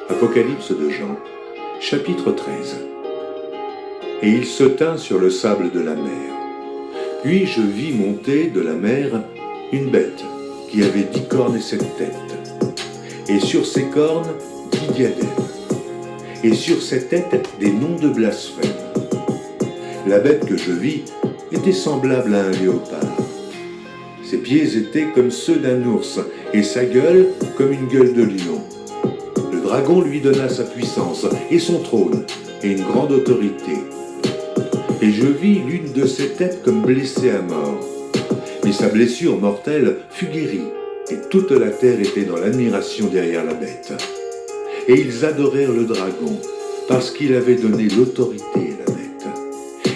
Apocalypse de Jean, chapitre 13. Et il se tint sur le sable de la mer. Puis je vis monter de la mer une bête qui avait 10 cornes et 7 têtes. Et sur ses cornes 10 diadèmes. Et sur ses têtes des noms de blasphème. La bête que je vis était semblable à un léopard. Ses pieds étaient comme ceux d'un ours, et sa gueule comme une gueule de lion. Le dragon lui donna sa puissance, et son trône, et une grande autorité. Et je vis l'une de ses têtes comme blessée à mort. Mais sa blessure mortelle fut guérie, et toute la terre était dans l'admiration derrière la bête. Et ils adorèrent le dragon, parce qu'il avait donné l'autorité à la bête.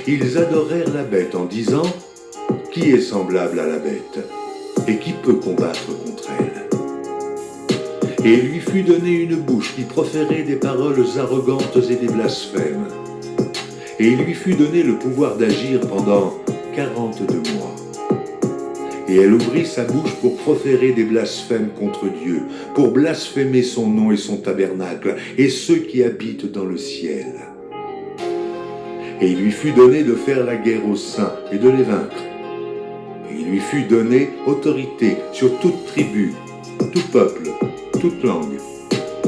Ils adorèrent la bête en disant « Qui est semblable à la bête ? Et qui peut combattre contre elle ?» Et il lui fut donné une bouche qui proférait des paroles arrogantes et des blasphèmes. Et il lui fut donné le pouvoir d'agir pendant 42 mois. Et elle ouvrit sa bouche pour proférer des blasphèmes contre Dieu, pour blasphémer son nom et son tabernacle, et ceux qui habitent dans le ciel. Et il lui fut donné de faire la guerre aux saints et de les vaincre. Et il lui fut donné autorité sur toute tribu, tout peuple, toute langue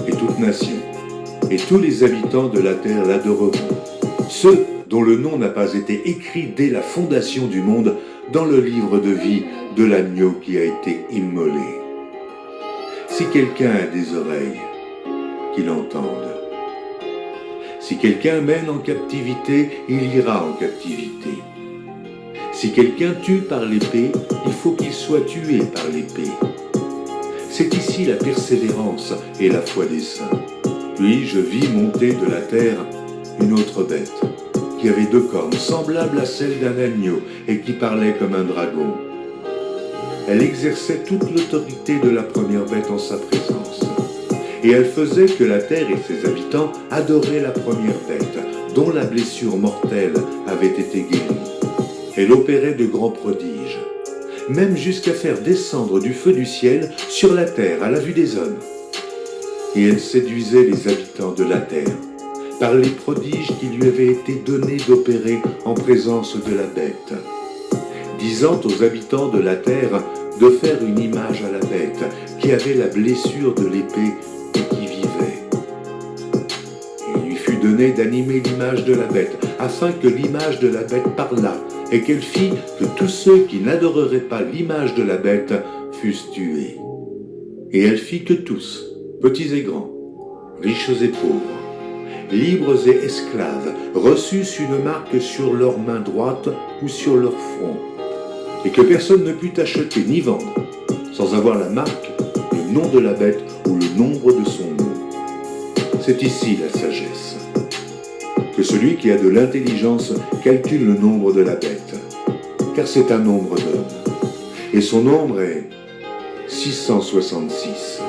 et toute nation. Et tous les habitants de la terre l'adoreront. Ceux dont le nom n'a pas été écrit dès la fondation du monde dans le livre de vie de l'agneau qui a été immolé. Si quelqu'un a des oreilles, qu'il entende. Si quelqu'un mène en captivité, il ira en captivité. Si quelqu'un tue par l'épée, il faut qu'il soit tué par l'épée. C'est ici la persévérance et la foi des saints. Puis je vis monter de la terre une autre bête, qui avait 2 cornes, semblables à celles d'un agneau, et qui parlait comme un dragon. Elle exerçait toute l'autorité de la première bête en sa présence. Et elle faisait que la terre et ses habitants adoraient la première bête, dont la blessure mortelle avait été guérie. Elle opérait de grands prodiges, même jusqu'à faire descendre du feu du ciel sur la terre à la vue des hommes. Et elle séduisait les habitants de la terre, par les prodiges qui lui avaient été donnés d'opérer en présence de la bête, disant aux habitants de la terre de faire une image à la bête, qui avait la blessure de l'épée et qui vivait. Et il lui fut donné d'animer l'image de la bête, afin que l'image de la bête parlât, et qu'elle fit que tous ceux qui n'adoreraient pas l'image de la bête fussent tués. Et elle fit que tous, petits et grands, riches et pauvres, libres et esclaves, reçussent une marque sur leur main droite ou sur leur front, et que personne ne put acheter ni vendre, sans avoir la marque, le nom de la bête ou le nombre de son nom. C'est ici la sagesse. Que celui qui a de l'intelligence calcule le nombre de la bête, car c'est un nombre d'hommes, et son nombre est 666.